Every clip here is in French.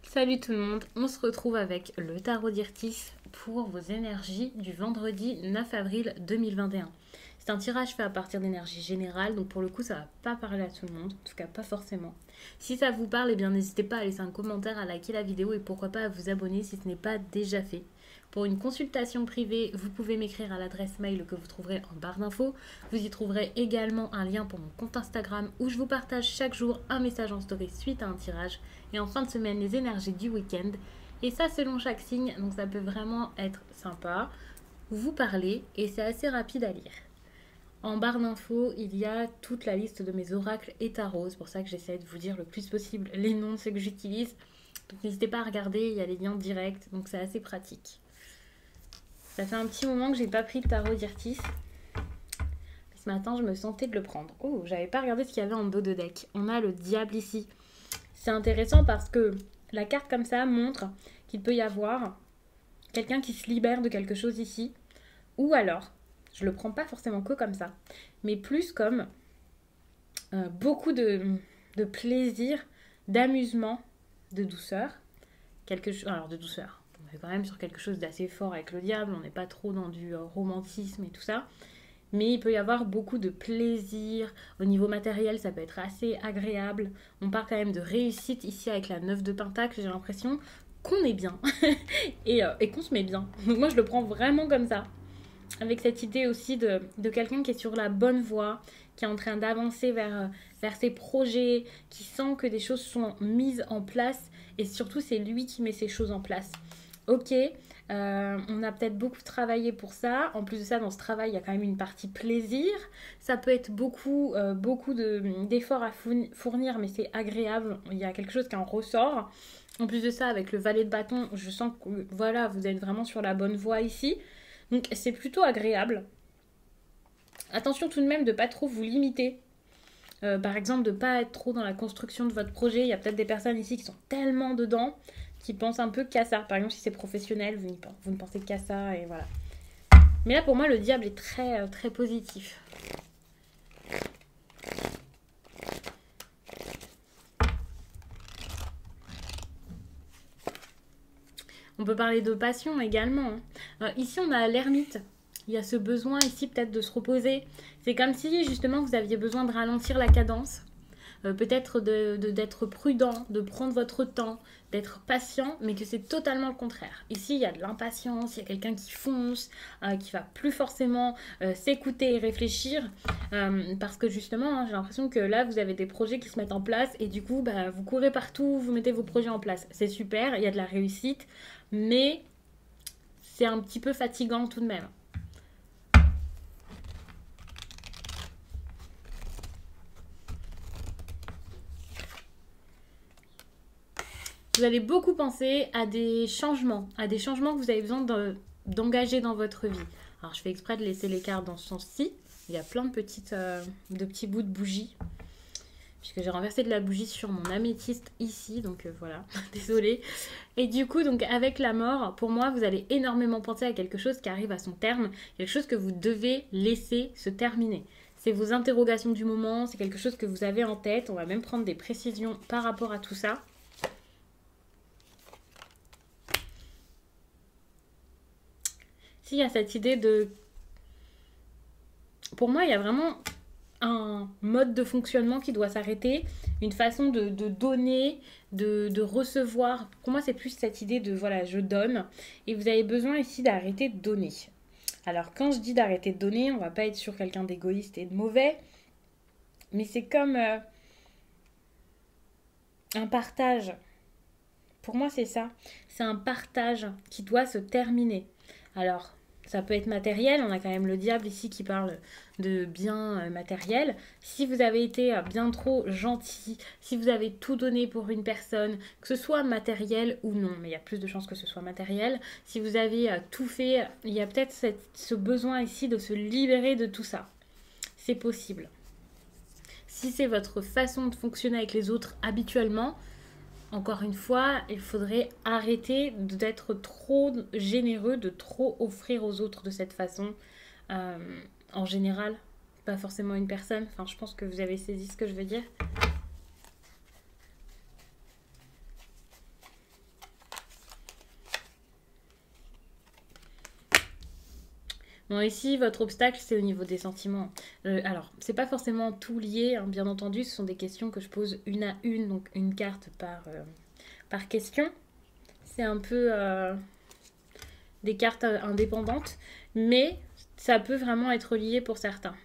Salut tout le monde, on se retrouve avec le tarot d'Irtis pour vos énergies du vendredi 9 avril 2021. C'est un tirage fait à partir d'énergie générale, donc pour le coup ça va pas parler à tout le monde, en tout cas pas forcément. Si ça vous parle, eh bien n'hésitez pas à laisser un commentaire, à liker la vidéo et pourquoi pas à vous abonner si ce n'est pas déjà fait. Pour une consultation privée, vous pouvez m'écrire à l'adresse mail que vous trouverez en barre d'infos. Vous y trouverez également un lien pour mon compte Instagram où je vous partage chaque jour un message en story suite à un tirage. Et en fin de semaine, les énergies du week-end. Et ça selon chaque signe, donc ça peut vraiment être sympa. Vous parlez et c'est assez rapide à lire. En barre d'infos, il y a toute la liste de mes oracles et tarots. C'est pour ça que j'essaie de vous dire le plus possible les noms de ceux que j'utilise. Donc n'hésitez pas à regarder, il y a les liens directs, donc c'est assez pratique. Ça fait un petit moment que j'ai pas pris le tarot d'Irtis. Ce matin, je me sentais de le prendre. Oh, j'avais pas regardé ce qu'il y avait en dos de deck. On a le diable ici. C'est intéressant parce que la carte comme ça montre qu'il peut y avoir quelqu'un qui se libère de quelque chose ici. Ou alors, je le prends pas forcément que comme ça, mais plus comme beaucoup de plaisir, d'amusement, de douceur. Alors de douceur. On est quand même sur quelque chose d'assez fort avec le diable, on n'est pas trop dans du romantisme et tout ça. Mais il peut y avoir beaucoup de plaisir. Au niveau matériel, ça peut être assez agréable. On parle quand même de réussite ici avec la 9 de Pentacle. J'ai l'impression qu'on est bien et qu'on se met bien. Donc moi, je le prends vraiment comme ça. Avec cette idée aussi de quelqu'un qui est sur la bonne voie, qui est en train d'avancer vers ses projets, qui sent que des choses sont mises en place. Et surtout, c'est lui qui met ces choses en place. Ok, on a peut-être beaucoup travaillé pour ça. En plus de ça, dans ce travail, il y a quand même une partie plaisir. Ça peut être beaucoup d'efforts à fournir, mais c'est agréable. Il y a quelque chose qui en ressort. En plus de ça, avec le valet de bâton, je sens que voilà, vous êtes vraiment sur la bonne voie ici. Donc c'est plutôt agréable. Attention tout de même de ne pas trop vous limiter. Par exemple, de ne pas être trop dans la construction de votre projet. Il y a peut-être des personnes ici qui sont tellement dedans qui pensent un peu qu'à ça. Par exemple, si c'est professionnel, vous ne pensez qu'à ça et voilà. Mais là, pour moi, le diable est très, très positif. On peut parler de passion également. Ici, on a l'ermite. Il y a ce besoin ici peut-être de se reposer. C'est comme si justement vous aviez besoin de ralentir la cadence. Peut-être d'être prudent, de prendre votre temps, d'être patient, mais que c'est totalement le contraire. Ici, il y a de l'impatience, il y a quelqu'un qui fonce, qui va plus forcément s'écouter et réfléchir, parce que justement, j'ai l'impression que là, vous avez des projets qui se mettent en place, et du coup, vous courez partout, vous mettez vos projets en place. C'est super, il y a de la réussite, mais c'est un petit peu fatigant tout de même. Vous allez beaucoup penser à des changements que vous avez besoin d'engager dans votre vie. Alors, je fais exprès de laisser les cartes dans ce sens-ci. Il y a plein de petits bouts de bougies. Puisque j'ai renversé de la bougie sur mon améthyste ici. Donc voilà, désolée. Et du coup, donc avec la mort, pour moi, vous allez énormément penser à quelque chose qui arrive à son terme. Quelque chose que vous devez laisser se terminer. C'est vos interrogations du moment. C'est quelque chose que vous avez en tête. On va même prendre des précisions par rapport à tout ça. Il y a cette idée de... Pour moi, il y a vraiment un mode de fonctionnement qui doit s'arrêter, une façon de donner, de recevoir. Pour moi, c'est plus cette idée de, voilà, je donne. Et vous avez besoin ici d'arrêter de donner. Alors, quand je dis d'arrêter de donner, on va pas être sur quelqu'un d'égoïste et de mauvais. Mais c'est comme un partage. Pour moi, c'est ça. C'est un partage qui doit se terminer. Alors... ça peut être matériel, on a quand même le diable ici qui parle de bien matériel. Si vous avez été bien trop gentil, si vous avez tout donné pour une personne, que ce soit matériel ou non, mais il y a plus de chances que ce soit matériel, si vous avez tout fait, il y a peut-être ce besoin ici de se libérer de tout ça. C'est possible. Si c'est votre façon de fonctionner avec les autres habituellement, encore une fois, il faudrait arrêter d'être trop généreux, de trop offrir aux autres de cette façon. En général, pas forcément une personne. Enfin, je pense que vous avez saisi ce que je veux dire. Bon, ici, votre obstacle, c'est au niveau des sentiments. Alors, c'est pas forcément tout lié, hein, bien entendu, ce sont des questions que je pose une à une, donc une carte par question. C'est un peu des cartes indépendantes, mais ça peut vraiment être lié pour certains.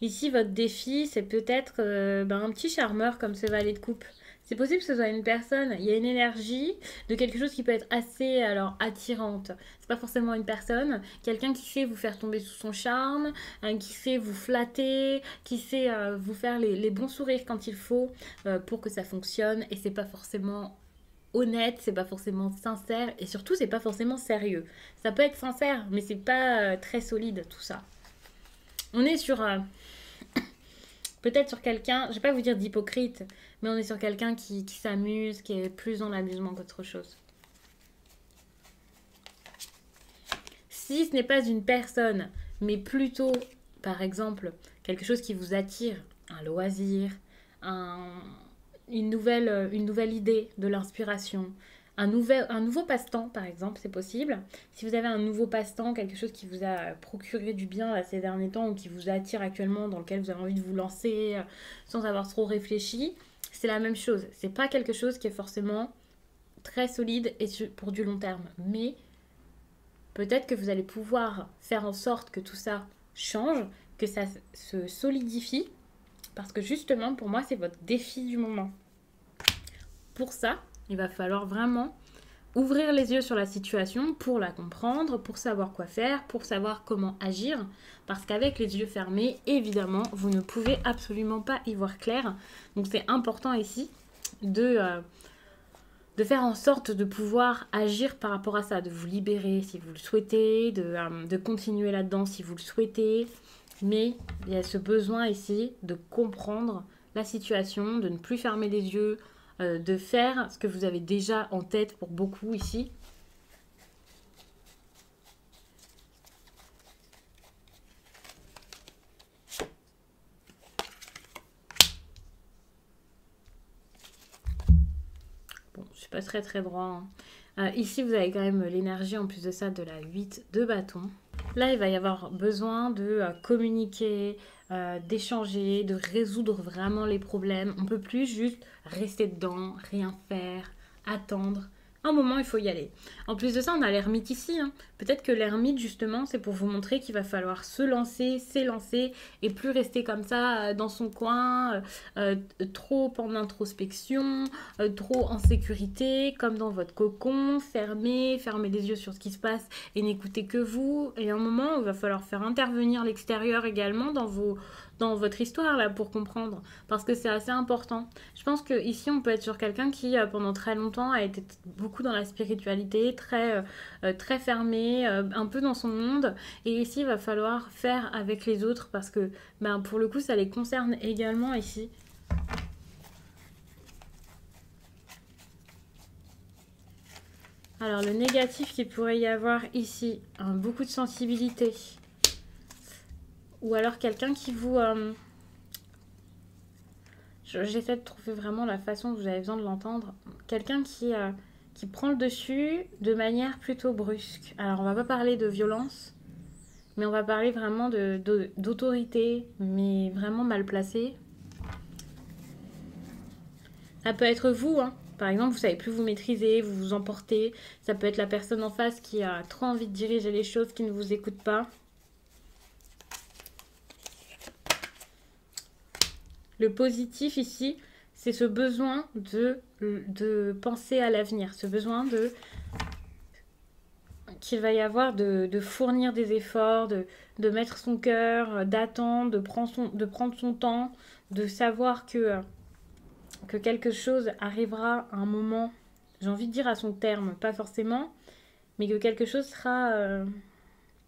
Ici, votre défi, c'est peut-être un petit charmeur comme ce valet de coupe. C'est possible que ce soit une personne, il y a une énergie de quelque chose qui peut être assez attirante. C'est pas forcément une personne, quelqu'un qui sait vous faire tomber sous son charme, qui sait vous flatter, qui sait vous faire les bons sourires quand il faut pour que ça fonctionne. Et c'est pas forcément honnête, c'est pas forcément sincère et surtout c'est pas forcément sérieux. Ça peut être sincère, mais c'est pas très solide tout ça. On est sur peut-être sur quelqu'un, je vais pas vous dire d'hypocrite, mais on est sur quelqu'un qui s'amuse, qui est plus dans l'amusement qu'autre chose. Si ce n'est pas une personne, mais plutôt, par exemple, quelque chose qui vous attire, un loisir, une nouvelle idée, de l'inspiration, un nouveau passe-temps, par exemple, c'est possible. Si vous avez un nouveau passe-temps, quelque chose qui vous a procuré du bien là, ces derniers temps ou qui vous attire actuellement, dans lequel vous avez envie de vous lancer sans avoir trop réfléchi, c'est la même chose. C'est pas quelque chose qui est forcément très solide et pour du long terme. Mais peut-être que vous allez pouvoir faire en sorte que tout ça change, que ça se solidifie, parce que justement, pour moi, c'est votre défi du moment. Pour ça, il va falloir vraiment ouvrir les yeux sur la situation pour la comprendre, pour savoir quoi faire, pour savoir comment agir. Parce qu'avec les yeux fermés, évidemment, vous ne pouvez absolument pas y voir clair. Donc c'est important ici de faire en sorte de pouvoir agir par rapport à ça, de vous libérer si vous le souhaitez, de continuer là-dedans si vous le souhaitez. Mais il y a ce besoin ici de comprendre la situation, de ne plus fermer les yeux, de faire ce que vous avez déjà en tête pour beaucoup ici. Bon, je suis pas très droit. Hein. Ici, vous avez quand même l'énergie en plus de ça de la 8 de bâton. Là, il va y avoir besoin de communiquer, d'échanger, de résoudre vraiment les problèmes. On ne peut plus juste rester dedans, rien faire, attendre. Un moment, il faut y aller. En plus de ça, on a l'ermite ici. Hein. Peut-être que l'ermite, justement, c'est pour vous montrer qu'il va falloir se lancer, s'élancer et plus rester comme ça dans son coin, trop en introspection, trop en sécurité, comme dans votre cocon, fermez les yeux sur ce qui se passe et n'écoutez que vous. Et à un moment, il va falloir faire intervenir l'extérieur également dans votre histoire là pour comprendre, parce que c'est assez important. Je pense que ici on peut être sur quelqu'un qui pendant très longtemps a été beaucoup dans la spiritualité, très fermé, un peu dans son monde, et ici il va falloir faire avec les autres parce que pour le coup ça les concerne également ici. Alors le négatif qu'il pourrait y avoir ici, beaucoup de sensibilité. Ou alors quelqu'un qui vous... J'essaie de trouver vraiment la façon que vous avez besoin de l'entendre. Quelqu'un qui prend le dessus de manière plutôt brusque. Alors on va pas parler de violence, mais on va parler vraiment d'autorité, mais vraiment mal placée. Ça peut être vous, hein. Par exemple, vous savez plus vous maîtriser, vous vous emportez. Ça peut être la personne en face qui a trop envie de diriger les choses, qui ne vous écoute pas. Le positif ici, c'est ce besoin de penser à l'avenir, ce besoin qu'il va y avoir de fournir des efforts, de mettre son cœur, d'attendre, de prendre son temps, de savoir que quelque chose arrivera à un moment, j'ai envie de dire à son terme, pas forcément, mais que quelque chose sera...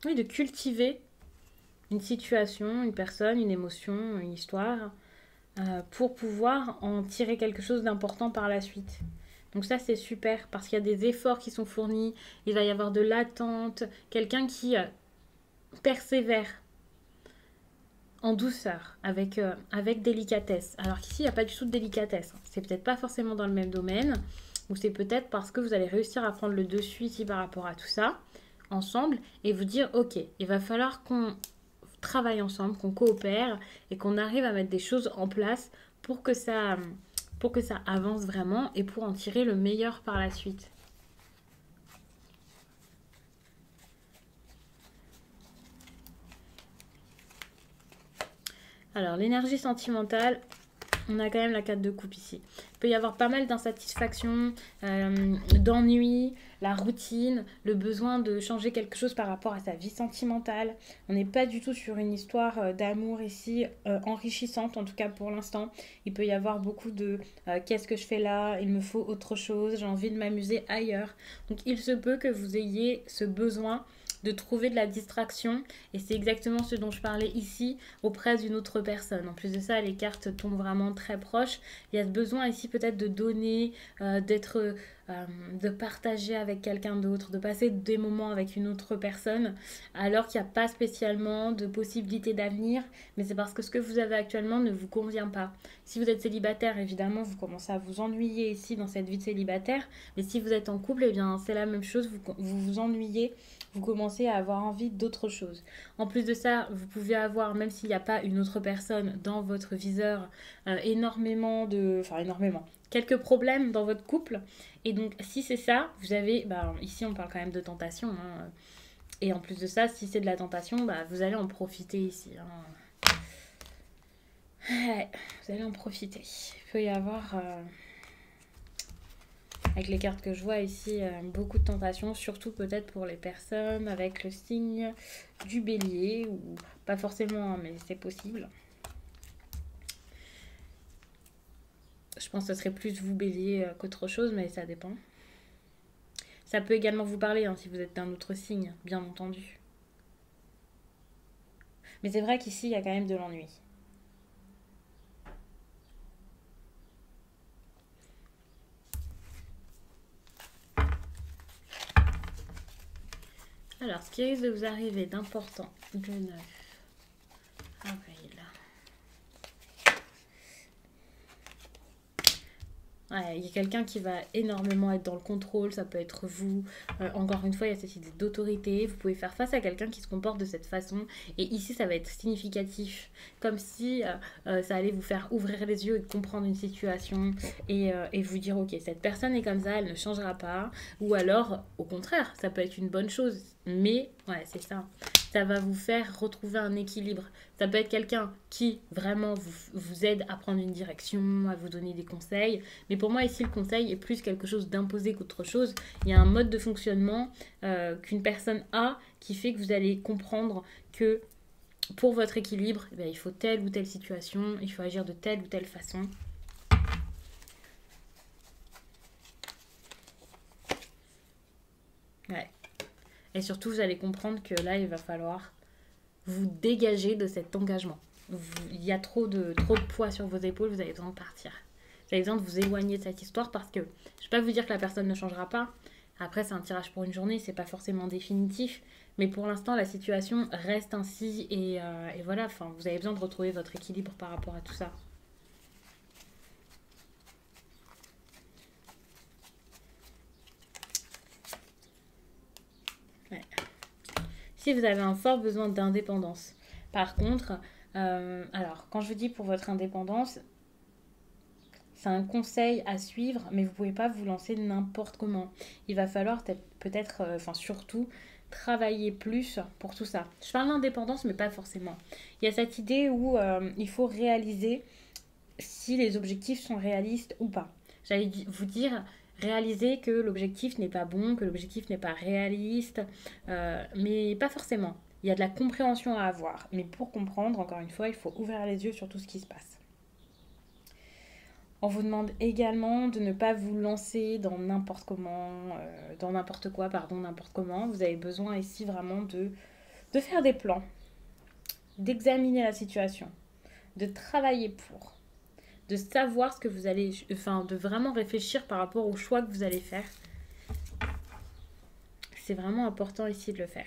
oui, de cultiver une situation, une personne, une émotion, une histoire... pour pouvoir en tirer quelque chose d'important par la suite. Donc ça c'est super parce qu'il y a des efforts qui sont fournis, il va y avoir de l'attente, quelqu'un qui persévère en douceur, avec délicatesse. Alors qu'ici il n'y a pas du tout de délicatesse, c'est peut-être pas forcément dans le même domaine, ou c'est peut-être parce que vous allez réussir à prendre le dessus ici par rapport à tout ça, ensemble et vous dire, ok, il va falloir qu'on travaille ensemble, qu'on coopère et qu'on arrive à mettre des choses en place pour que pour que ça avance vraiment et pour en tirer le meilleur par la suite. Alors, l'énergie sentimentale, on a quand même la 4 de coupe ici. Il peut y avoir pas mal d'insatisfaction, d'ennui, la routine, le besoin de changer quelque chose par rapport à sa vie sentimentale. On n'est pas du tout sur une histoire d'amour ici enrichissante, en tout cas pour l'instant. Il peut y avoir beaucoup de qu'est-ce que je fais là, il me faut autre chose, j'ai envie de m'amuser ailleurs. Donc il se peut que vous ayez ce besoin de trouver de la distraction et c'est exactement ce dont je parlais ici auprès d'une autre personne. En plus de ça, les cartes tombent vraiment très proches. Il y a ce besoin ici peut-être de donner, de partager avec quelqu'un d'autre, de passer des moments avec une autre personne alors qu'il n'y a pas spécialement de possibilité d'avenir, mais c'est parce que ce que vous avez actuellement ne vous convient pas. Si vous êtes célibataire, évidemment, vous commencez à vous ennuyer ici dans cette vie de célibataire, mais si vous êtes en couple, eh bien c'est la même chose, vous vous ennuyez, vous commencez à avoir envie d'autre chose. En plus de ça, vous pouvez avoir, même s'il n'y a pas une autre personne dans votre viseur, quelques problèmes dans votre couple. Et donc, si c'est ça, vous avez, ici on parle quand même de tentation, hein, et en plus de ça, si c'est de la tentation, vous allez en profiter ici. Hein. Ouais, vous allez en profiter. Il peut y avoir... avec les cartes que je vois ici, beaucoup de tentations, surtout peut-être pour les personnes avec le signe du bélier, ou pas forcément, hein, mais c'est possible. Je pense que ce serait plus vous bélier qu'autre chose, mais ça dépend. Ça peut également vous parler hein, si vous êtes d'un autre signe, bien entendu. Mais c'est vrai qu'ici, il y a quand même de l'ennui. Alors, ce qui risque de vous arriver d'important le 9 avril. Ouais, il y a quelqu'un qui va énormément être dans le contrôle, ça peut être vous. Encore une fois, il y a cette idée d'autorité. Vous pouvez faire face à quelqu'un qui se comporte de cette façon. Et ici, ça va être significatif. Comme si ça allait vous faire ouvrir les yeux et comprendre une situation et vous dire, ok, cette personne est comme ça, elle ne changera pas. Ou alors, au contraire, ça peut être une bonne chose. Mais, ouais, c'est ça. Ça va vous faire retrouver un équilibre. Ça peut être quelqu'un qui vraiment vous aide à prendre une direction, à vous donner des conseils. Mais pour moi, ici, le conseil est plus quelque chose d'imposé qu'autre chose. Il y a un mode de fonctionnement qu'une personne a qui fait que vous allez comprendre que pour votre équilibre, il faut telle ou telle situation, il faut agir de telle ou telle façon. Ouais. Et surtout, vous allez comprendre que là, il va falloir vous dégager de cet engagement. Il y a trop de poids sur vos épaules, vous avez besoin de partir. Vous avez besoin de vous éloigner de cette histoire parce que je ne vais pas vous dire que la personne ne changera pas. Après, c'est un tirage pour une journée, c'est pas forcément définitif. Mais pour l'instant, la situation reste ainsi et voilà, enfin, vous avez besoin de retrouver votre équilibre par rapport à tout ça. Ouais. Si vous avez un fort besoin d'indépendance. Par contre, alors, quand je vous dis pour votre indépendance, c'est un conseil à suivre, mais vous ne pouvez pas vous lancer n'importe comment. Il va falloir peut-être, surtout, travailler plus pour tout ça. Je parle d'indépendance, mais pas forcément. Il y a cette idée où il faut réaliser si les objectifs sont réalistes ou pas. J'allais vous dire, réaliser que l'objectif n'est pas bon, que l'objectif n'est pas réaliste, mais pas forcément. Il y a de la compréhension à avoir, mais pour comprendre, encore une fois, il faut ouvrir les yeux sur tout ce qui se passe. On vous demande également de ne pas vous lancer dans n'importe comment. Vous avez besoin ici vraiment de faire des plans, d'examiner la situation, de travailler pour, de savoir ce que vous allez, de vraiment réfléchir par rapport au choix que vous allez faire. C'est vraiment important ici de le faire.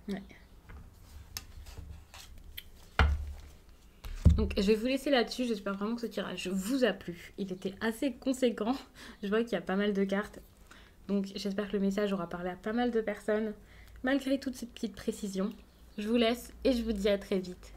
Ouais. Donc je vais vous laisser là-dessus, j'espère vraiment que ce tirage vous a plu. Il était assez conséquent, je vois qu'il y a pas mal de cartes. Donc j'espère que le message aura parlé à pas mal de personnes, malgré toutes ces petites précisions. Je vous laisse et je vous dis à très vite.